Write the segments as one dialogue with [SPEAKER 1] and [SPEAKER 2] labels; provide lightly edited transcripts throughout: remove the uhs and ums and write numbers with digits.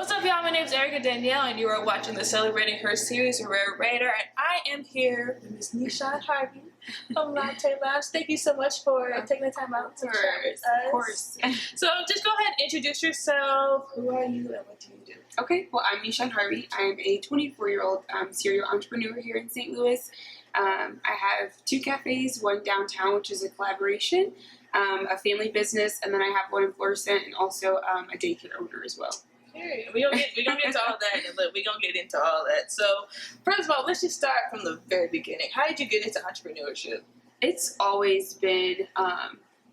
[SPEAKER 1] What's up, y'all? My name is Erica Danielle, and you are watching the Celebrating Her series, Rare Raider, and I am here with Ms. Nyshaun Harvey from Latte Lounge. Thank you so much for taking the time out to chat with us.
[SPEAKER 2] Of course.
[SPEAKER 1] So just go ahead and introduce yourself. Who are you and what do you do?
[SPEAKER 2] Okay, well, I'm Nyshaun Harvey. I am a 24-year-old serial entrepreneur here in St. Louis. I have 2 cafes, one downtown, which is a collaboration, a family business, and then I have one in Florissant and also a daycare owner as well.
[SPEAKER 1] We're gonna get into all that, and we're gonna get into all that. So, first of all, let's just start from the very beginning. How did you get into entrepreneurship?
[SPEAKER 2] It's always been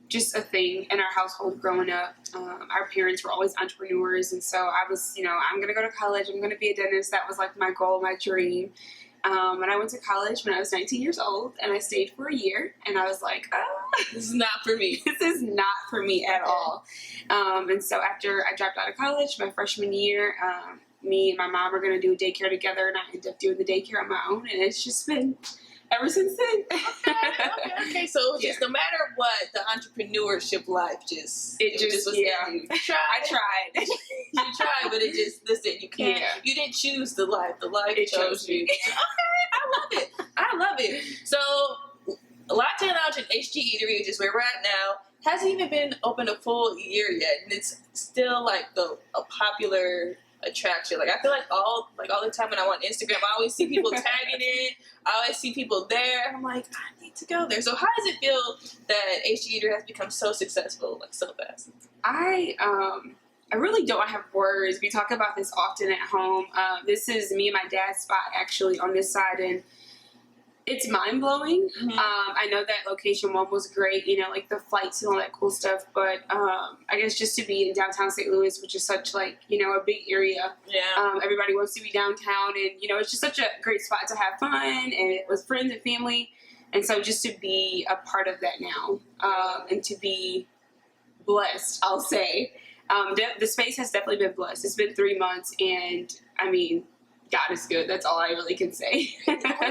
[SPEAKER 2] just a thing in our household growing up. Our parents were always entrepreneurs, and so I was, I'm gonna go to college. I'm gonna be a dentist. That was like my goal, my dream. And I went to college when I was 19 years old, and I stayed for a year, and I was like,
[SPEAKER 1] this is not for me.
[SPEAKER 2] This is not for me at all. And so after I dropped out of college, my freshman year, me and my mom were going to do a daycare together, and I ended up doing the daycare on my own, and it's just been ever since then.
[SPEAKER 1] Okay. So just no matter what, the entrepreneurship life it just was in you.
[SPEAKER 2] I tried.
[SPEAKER 1] You tried, but it just, listen, you can't. Yeah. You didn't choose the life. The life chose you. Okay, I love it. So, Latte Lounge and HG Eatery, which is where we're at now, hasn't even been open a full year yet, and it's still like a popular attraction. Like I feel like all the time when I'm on Instagram, I always see people tagging it. I always see people there. I'm like, I need to go there. So how does it feel that HG Eatery has become so successful, like so fast?
[SPEAKER 2] I really don't have words. We talk about this often at home. This is me and my dad's spot actually on this side, and it's mind-blowing. Mm-hmm. I know that location 1 was great, like the flights and all that cool stuff, but I guess just to be in downtown St. Louis, which is such a big area.
[SPEAKER 1] Yeah.
[SPEAKER 2] Everybody wants to be downtown, and it's just such a great spot to have fun and with friends and family. And so just to be a part of that now, and to be blessed, I'll say. The space has definitely been blessed. It's been 3 months, and I mean, God is good. That's all I really can say.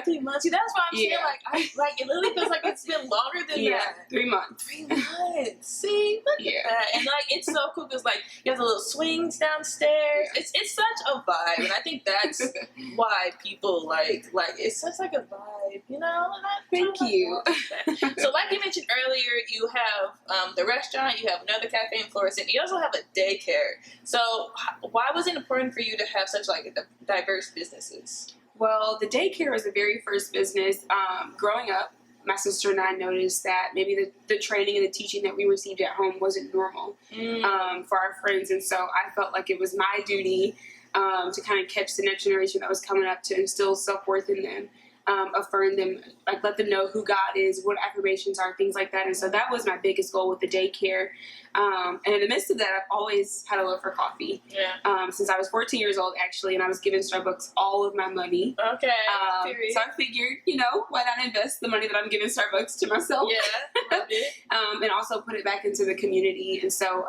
[SPEAKER 1] 3 months. See, that's why I'm saying, it literally feels like it's been longer than that.
[SPEAKER 2] 3 months.
[SPEAKER 1] 3 months. See, look at that. And it's so cool because you have the little swings downstairs. It's such a vibe, and I think that's why people like it's such like a vibe,
[SPEAKER 2] Thank you.
[SPEAKER 1] So, like you mentioned earlier, you have the restaurant, you have another cafe in Florissant, and you also have a daycare. So, why was it important for you to have such diverse businesses?
[SPEAKER 2] Well, the daycare was the very first business. Growing up, my sister and I noticed that maybe the training and the teaching that we received at home wasn't normal for our friends, and so I felt like it was my duty to kind of catch the next generation that was coming up, to instill self-worth in them, affirm them, let them know who God is, what affirmations are, things like that. And so that was my biggest goal with the daycare. And in the midst of that, I've always had a love for coffee.
[SPEAKER 1] Yeah.
[SPEAKER 2] Since I was 14 years old, actually, and I was giving Starbucks all of my money.
[SPEAKER 1] Okay.
[SPEAKER 2] So I figured, why not invest the money that I'm giving Starbucks to myself?
[SPEAKER 1] Yeah. Love it.
[SPEAKER 2] And also put it back into the community. And so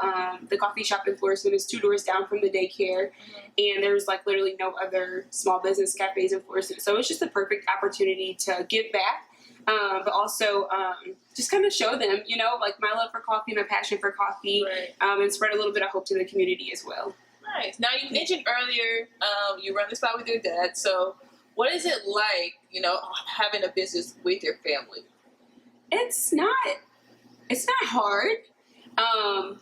[SPEAKER 2] the coffee shop in Florissant is 2 doors down from the daycare. Mm-hmm. And there's literally no other small business cafes in Florissant. So it's just the perfect opportunity to give back. But also just kind of show them, my love for coffee, my passion for coffee,
[SPEAKER 1] right.
[SPEAKER 2] And spread a little bit of hope to the community as well.
[SPEAKER 1] Nice. Now, you mentioned earlier you run the spot with your dad. So what is it like, having a business with your family?
[SPEAKER 2] It's not hard.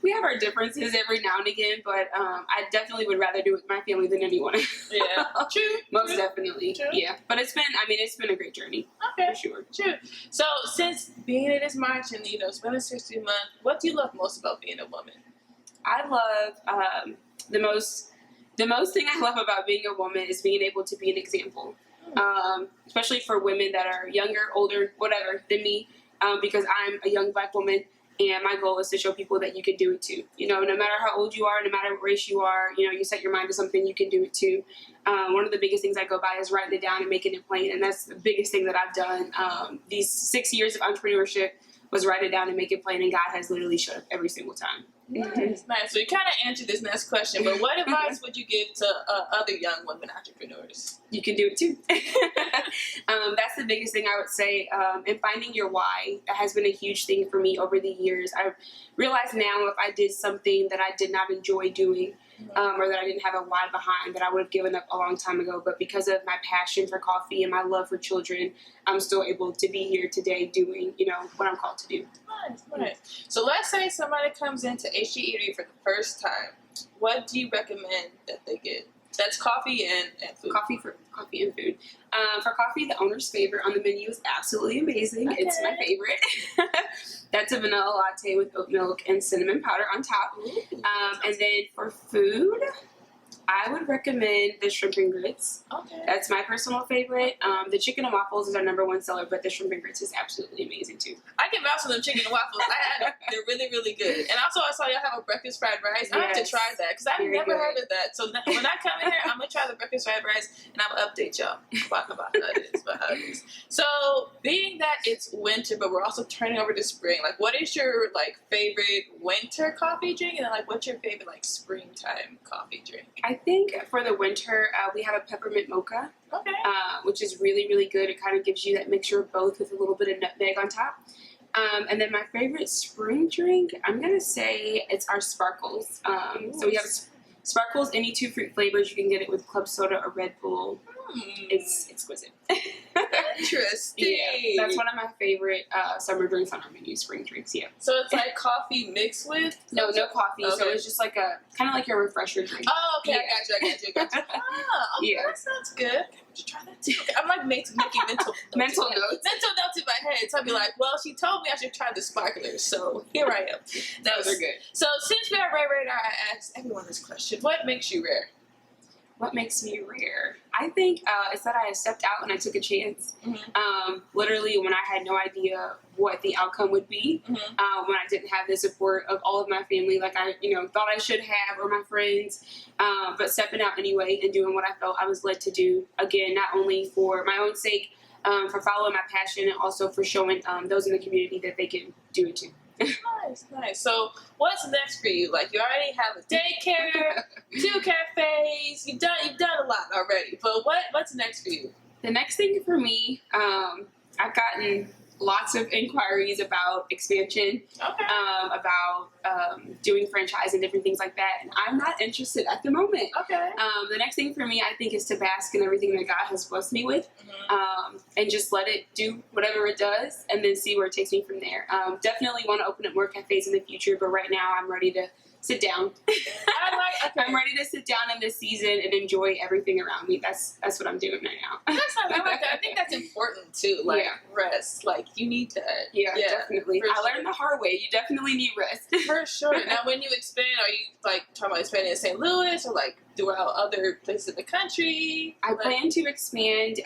[SPEAKER 2] We have our differences every now and again, but I definitely would rather do it with my family than anyone else.
[SPEAKER 1] Yeah, true.
[SPEAKER 2] Most definitely.
[SPEAKER 1] True.
[SPEAKER 2] Yeah, but it's been a great journey.
[SPEAKER 1] Okay,
[SPEAKER 2] for sure.
[SPEAKER 1] True. So since being in this March and it's been a 60 month, what do you love most about being a woman?
[SPEAKER 2] I love the most thing I love about being a woman is being able to be an example, especially for women that are younger, older, whatever than me, because I'm a young Black woman. And my goal is to show people that you can do it too. No matter how old you are, no matter what race you are, you set your mind to something, you can do it too. One of the biggest things I go by is writing it down and making it plain. And that's the biggest thing that I've done. These 6 years of entrepreneurship was write it down and make it plain. And God has literally showed up every single time.
[SPEAKER 1] Nice. So you kind of answered this next question, but what advice would you give to other young women entrepreneurs?
[SPEAKER 2] You can do it too. That's the biggest thing I would say. And finding your why, that has been a huge thing for me over the years. I realize now if I did something that I did not enjoy doing, or that I didn't have a why behind, that I would have given up a long time ago. But because of my passion for coffee and my love for children, I'm still able to be here today doing, what I'm called to do.
[SPEAKER 1] Nice. So let's say somebody comes into HG Eatery for the first time. What do you recommend that they get? That's coffee and food.
[SPEAKER 2] Coffee and food. For coffee, the owner's favorite on the menu is absolutely amazing.
[SPEAKER 1] Okay.
[SPEAKER 2] It's my favorite. That's a vanilla latte with oat milk and cinnamon powder on top. And then for food, I would recommend the shrimp and grits.
[SPEAKER 1] Okay.
[SPEAKER 2] That's my personal favorite. The chicken and waffles is our #1 seller, but the shrimp and grits is absolutely amazing too.
[SPEAKER 1] I can vouch for them chicken and waffles. I had them. They're really, really good. And also, I saw y'all have a breakfast fried rice. I have to try that because I've never heard of that. So when I come in here, I'm going to try the breakfast fried rice and I'm going to update y'all about how it is. So being that it's winter, but we're also turning over to spring, like what is your favorite winter coffee drink? And then what's your favorite springtime coffee drink?
[SPEAKER 2] I think for the winter, we have a peppermint mocha, which is really, really good. It kind of gives you that mixture of both with a little bit of nutmeg on top. And then my favorite spring drink, I'm going to say it's our sparkles. So we have sparkles, any 2 fruit flavors. You can get it with club soda or Red Bull. It's exquisite.
[SPEAKER 1] Interesting.
[SPEAKER 2] Yeah, that's one of my favorite summer drinks on our menu, spring drinks, yeah.
[SPEAKER 1] So it's coffee mixed with?
[SPEAKER 2] No coffee. Okay. So it's just kind of like your refresher drink.
[SPEAKER 1] Oh, okay.
[SPEAKER 2] Yeah.
[SPEAKER 1] I got you. Okay, that sounds good. I should try that too. Okay. I'm making mental notes.
[SPEAKER 2] Mental notes
[SPEAKER 1] in my head. So I'd be like, well, she told me I should try the sparklers, so here I am.
[SPEAKER 2] Those are good. So
[SPEAKER 1] since we are Rare Radar, I asked everyone this question. What makes you rare?
[SPEAKER 2] What makes me rare? I think it's that I stepped out and I took a chance. Literally when I had no idea what the outcome would be, when I didn't have the support of all of my family like I thought I should have, or my friends, but stepping out anyway and doing what I felt I was led to do, again, not only for my own sake, for following my passion, and also for showing those in the community that they can do it too.
[SPEAKER 1] Nice. So what's next for you? You already have a daycare, 2 cafes. You've done a lot already. But what's next for you?
[SPEAKER 2] The next thing for me, I've gotten lots of inquiries about expansion, about doing franchise and different things like that, and I'm not interested at the moment. The next thing for me, I think, is to bask in everything that God has blessed me with, and just let it do whatever it does, and then see where it takes me from there. Definitely want to open up more cafes in the future, but right now I'm ready to sit down. I'm ready to sit down in this season and enjoy everything around me. That's what I'm doing right now.
[SPEAKER 1] I like that. I think that's important too. Rest. You need that.
[SPEAKER 2] Yeah, definitely. I learned the hard way. You definitely need rest.
[SPEAKER 1] For sure. Now, when you expand, are you talking about expanding in St. Louis or throughout other places in the country?
[SPEAKER 2] I plan to expand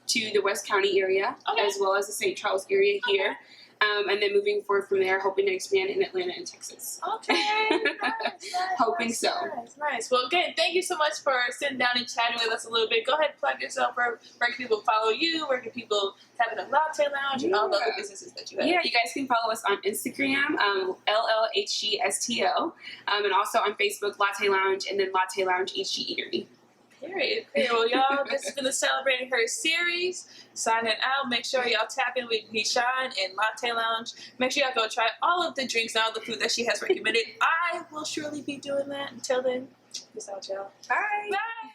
[SPEAKER 2] to the West County area, as well as the St. Charles area here. And then moving forward from there, hoping to expand in Atlanta and Texas.
[SPEAKER 1] Okay. Nice,
[SPEAKER 2] hoping so.
[SPEAKER 1] Nice. Well, again, thank you so much for sitting down and chatting with us a little bit. Go ahead and plug yourself. Where can people follow you? Where can people tap in a latte lounge and all the other businesses that you have?
[SPEAKER 2] Yeah, you guys can follow us on Instagram, LLHGSTO, and also on Facebook, Latte Lounge, and then Latte Lounge HG Eatery.
[SPEAKER 1] Period. Well, y'all, this has been the Celebrating Her series. Signing out. Make sure y'all tap in with Nyshaun and Latte Lounge. Make sure y'all go try all of the drinks and all the food that she has recommended. I will surely be doing that. Until then, peace out, y'all.
[SPEAKER 2] Bye.
[SPEAKER 1] Bye.